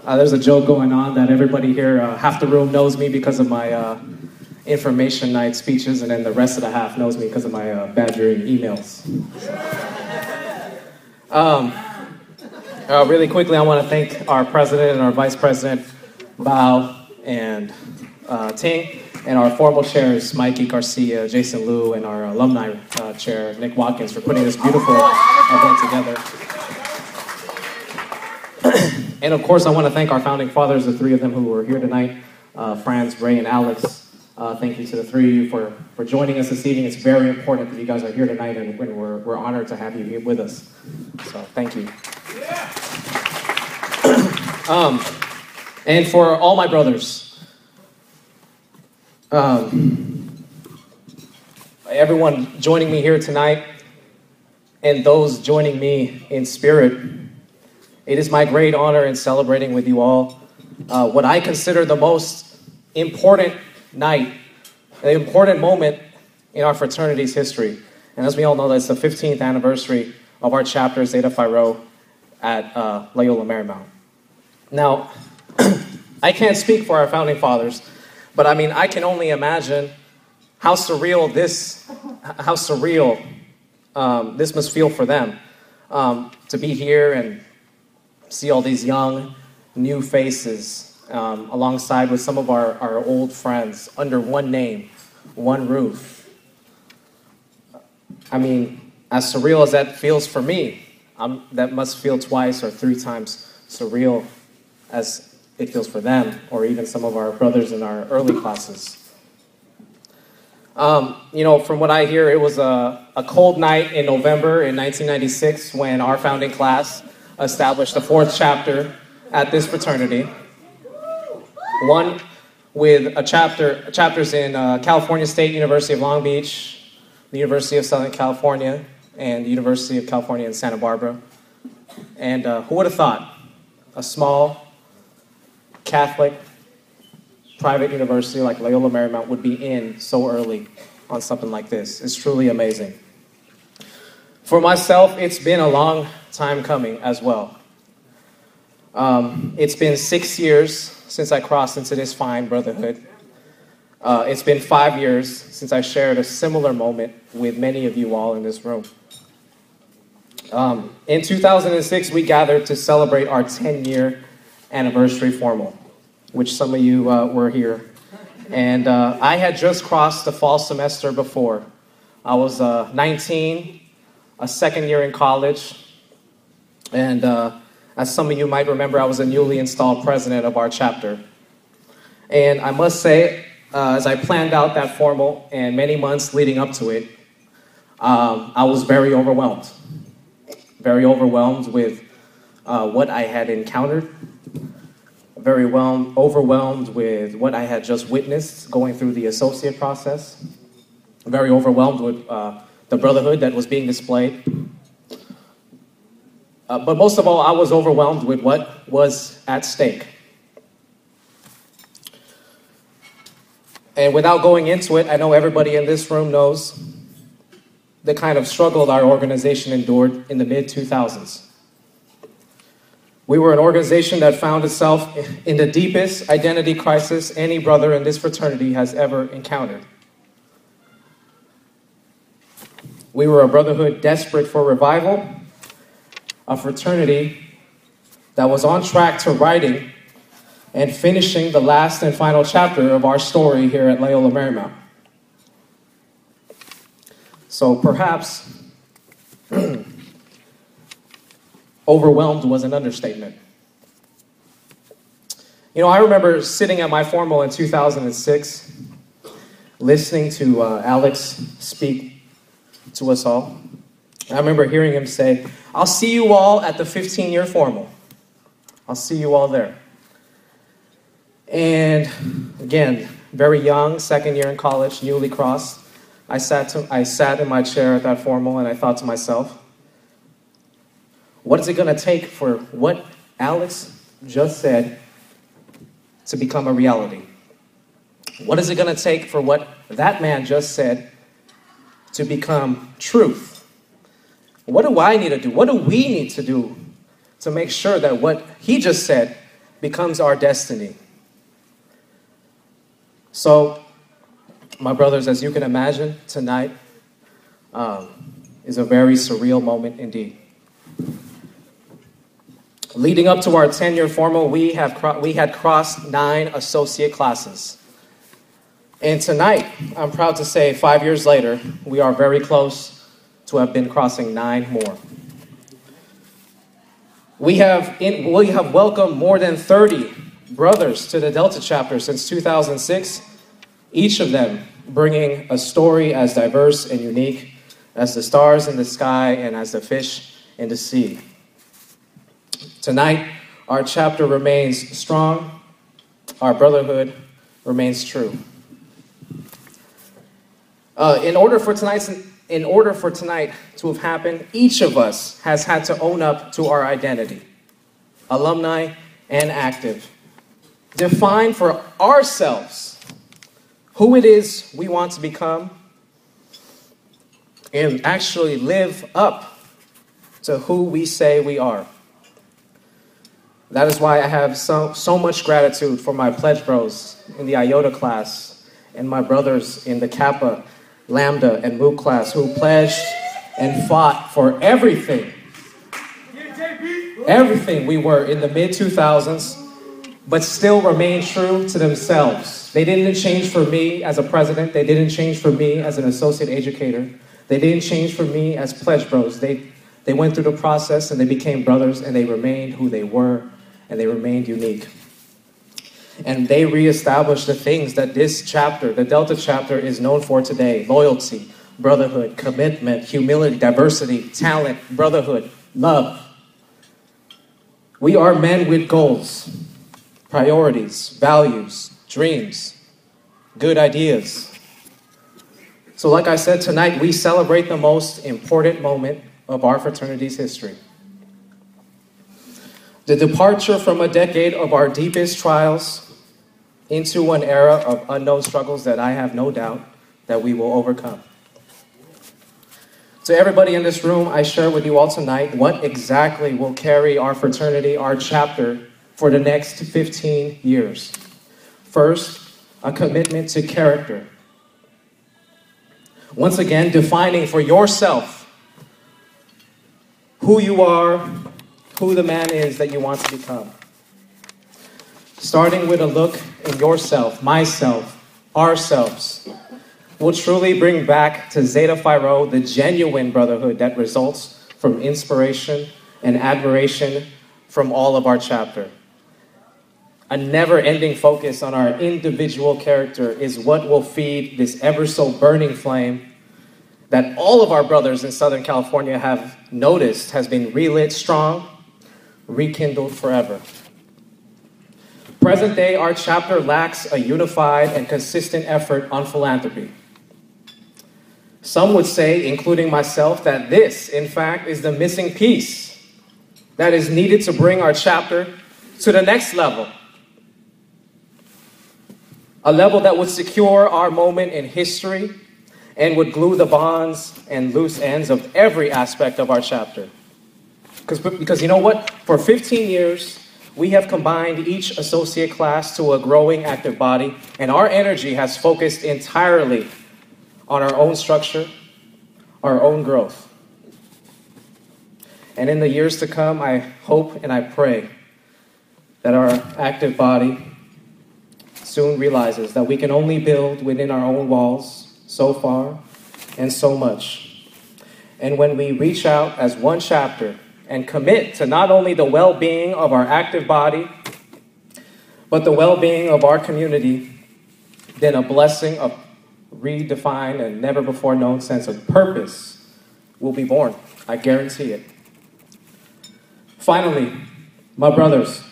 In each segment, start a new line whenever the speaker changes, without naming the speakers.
There's a joke going on that everybody here, half the room knows me because of my information night speeches, and then the rest of the half knows me because of my badgering emails. Really quickly, I want to thank our president and our vice president, Bao and Ting, and our formal chairs, Mikey Garcia, Jason Liu, and our alumni chair, Nick Watkins, for putting this beautiful event together. And of course, I want to thank our founding fathers, the three of them who were here tonight, Franz, Ray, and Alex. Thank you to the three of you for joining us this evening. It's very important that you guys are here tonight, and we're honored to have you here with us. So thank you. And for all my brothers, everyone joining me here tonight, and those joining me in spirit, it is my great honor in celebrating with you all what I consider the most important night, an important moment in our fraternity's history. And as we all know, that's the 15th anniversary of our chapter, Zeta Phi Rho, at Loyola Marymount. Now, I can't speak for our founding fathers, but I mean, I can only imagine how surreal this must feel for them, to be here and see all these young, new faces alongside with some of our old friends under one name, one roof. I mean, as surreal as that feels for me, that must feel twice or three times surreal as it feels for them, or even some of our brothers in our early classes. You know, from what I hear, it was a cold night in November in 1996 when our founding class established the 4th chapter at this fraternity. One with chapters in California State University of Long Beach, the University of Southern California, and the University of California in Santa Barbara. And who would have thought a small Catholic private university like Loyola Marymount would be in so early on something like this? It's truly amazing. For myself, it's been a long time coming as well. It's been 6 years since I crossed into this fine brotherhood. It's been 5 years since I shared a similar moment with many of you all in this room. In 2006, we gathered to celebrate our 10-year anniversary formal, which some of you were here. And I had just crossed the fall semester before. I was 19, a second year in college, and as some of you might remember, I was a newly installed president of our chapter. And I must say, as I planned out that formal and many months leading up to it, I was very overwhelmed. Very overwhelmed with what I had encountered. Very overwhelmed with what I had just witnessed going through the associate process. Very overwhelmed with the brotherhood that was being displayed. But most of all, I was overwhelmed with what was at stake. And without going into it, I know everybody in this room knows the kind of struggle our organization endured in the mid-2000s. We were an organization that found itself in the deepest identity crisis any brother in this fraternity has ever encountered. We were a brotherhood desperate for revival, a fraternity that was on track to writing and finishing the last and final chapter of our story here at Loyola Marymount. So perhaps overwhelmed was an understatement. You know, I remember sitting at my formal in 2006, listening to Alex speak to us all. I remember hearing him say, "I'll see you all at the 15-year formal. I'll see you all there." And again, very young, second year in college, newly crossed, I sat in my chair at that formal and I thought to myself, what is it going to take for what Alex just said to become a reality? What is it going to take for what that man just said to become truth? What do I need to do? What do we need to do to make sure that what he just said becomes our destiny. So, my brothers, as you can imagine, tonight is a very surreal moment indeed. Leading up to our 10-year formal, we had crossed 9 associate classes. And tonight, I'm proud to say, 5 years later, we are very close to have been crossing 9 more. We have welcomed more than 30 brothers to the Delta chapter since 2006, each of them bringing a story as diverse and unique as the stars in the sky and as the fish in the sea. Tonight, our chapter remains strong, our brotherhood remains true. In order for tonight to have happened, each of us has had to own up to our identity, alumni and active. Define for ourselves who it is we want to become and actually live up to who we say we are. That is why I have so much gratitude for my pledge bros in the Iota class and my brothers in the Kappa, Lambda, and Mu class who pledged and fought for everything we were in the mid-2000s, but still remained true to themselves. They didn't change for me as a president. They didn't change for me as an associate educator. They didn't change for me as pledge bros. They went through the process and they became brothers and they remained who they were and they remained unique. And they reestablished the things that this chapter, the Delta chapter, is known for today: loyalty, brotherhood, commitment, humility, diversity, talent, brotherhood, love. We are men with goals, priorities, values, dreams, good ideas. So like I said, tonight we celebrate the most important moment of our fraternity's history. The departure from a decade of our deepest trials into an era of unknown struggles that I have no doubt that we will overcome. To everybody in this room, I share with you all tonight what exactly will carry our fraternity, our chapter, for the next 15 years. First, a commitment to character. Once again, defining for yourself who you are, who the man is that you want to become. Starting with a look in yourself, myself, ourselves, will truly bring back to Zeta Phi Rho the genuine brotherhood that results from inspiration and admiration from all of our chapter. A never-ending focus on our individual character is what will feed this ever-so-burning flame that all of our brothers in Southern California have noticed has been relit strong, rekindled forever. Present day, our chapter lacks a unified and consistent effort on philanthropy. Some would say, including myself, that this, in fact, is the missing piece that is needed to bring our chapter to the next level. A level that would secure our moment in history and would glue the bonds and loose ends of every aspect of our chapter. Because you know what? For 15 years, we have combined each associate class to a growing active body, and our energy has focused entirely on our own structure, our own growth. And in the years to come, I hope and I pray that our active body soon realizes that we can only build within our own walls so far and so much. And when we reach out as one chapter and commit to not only the well-being of our active body, but the well-being of our community, then a blessing of redefined and never-before-known sense of purpose will be born. I guarantee it. Finally, my brothers,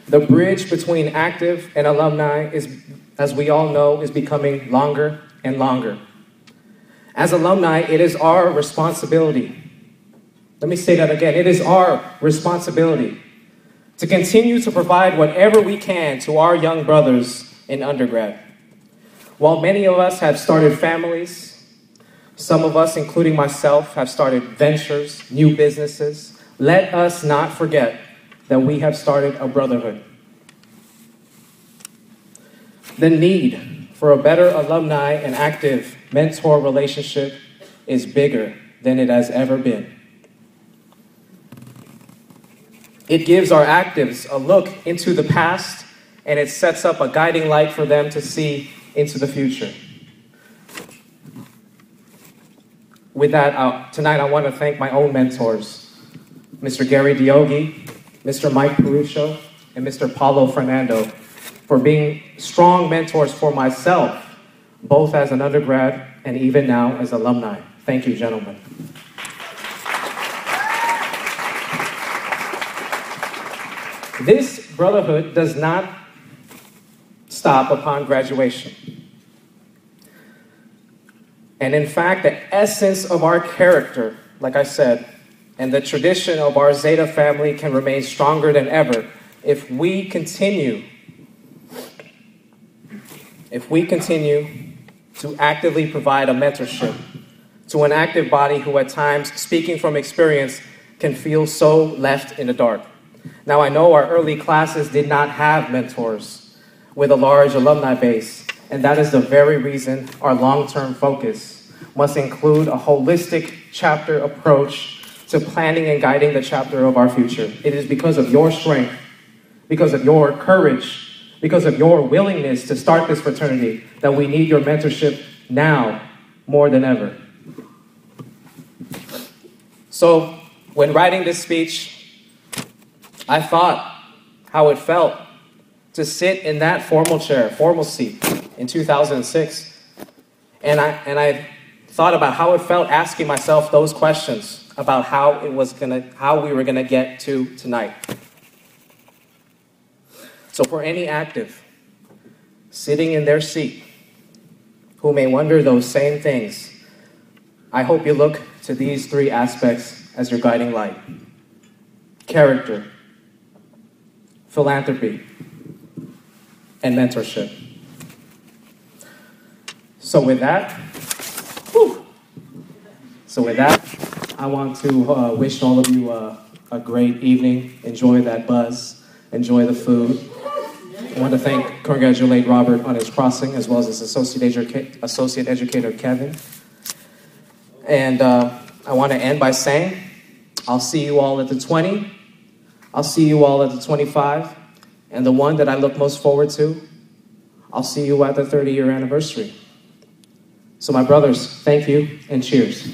the bridge between active and alumni is, as we all know, is becoming longer and longer. As alumni, it is our responsibility. Let me say that again. It is our responsibility to continue to provide whatever we can to our young brothers in undergrad. While many of us have started families, some of us, including myself, have started ventures, new businesses, let us not forget that we have started a brotherhood. The need for a better alumni and active mentor relationship is bigger than it has ever been. It gives our actives a look into the past, and it sets up a guiding light for them to see into the future. With that, tonight I want to thank my own mentors, Mr. Gary Diogi, Mr. Mike Peruccio, and Mr. Paulo Fernando, for being strong mentors for myself, both as an undergrad and even now as alumni. Thank you, gentlemen. This brotherhood does not stop upon graduation. And in fact, the essence of our character, like I said, and the tradition of our Zeta family can remain stronger than ever if we continue to actively provide a mentorship to an active body who at times, speaking from experience, can feel so left in the dark. Now, I know our early classes did not have mentors with a large alumni base, and that is the very reason our long-term focus must include a holistic chapter approach to planning and guiding the chapter of our future. It is because of your strength, because of your courage, because of your willingness to start this fraternity that we need your mentorship now more than ever. So, when writing this speech, I thought how it felt to sit in that formal seat in 2006. And I thought about how it felt asking myself those questions about how we were gonna get to tonight. So for any active sitting in their seat who may wonder those same things, I hope you look to these three aspects as your guiding light: character, philanthropy, and mentorship. So with that, I want to wish all of you a great evening. Enjoy that buzz. Enjoy the food. I want to congratulate Robert on his crossing, as well as his associate educator, Kevin. And I want to end by saying, I'll see you all at the 20. I'll see you all at the 25. And the one that I look most forward to, I'll see you at the 30-year anniversary. So my brothers, thank you and cheers.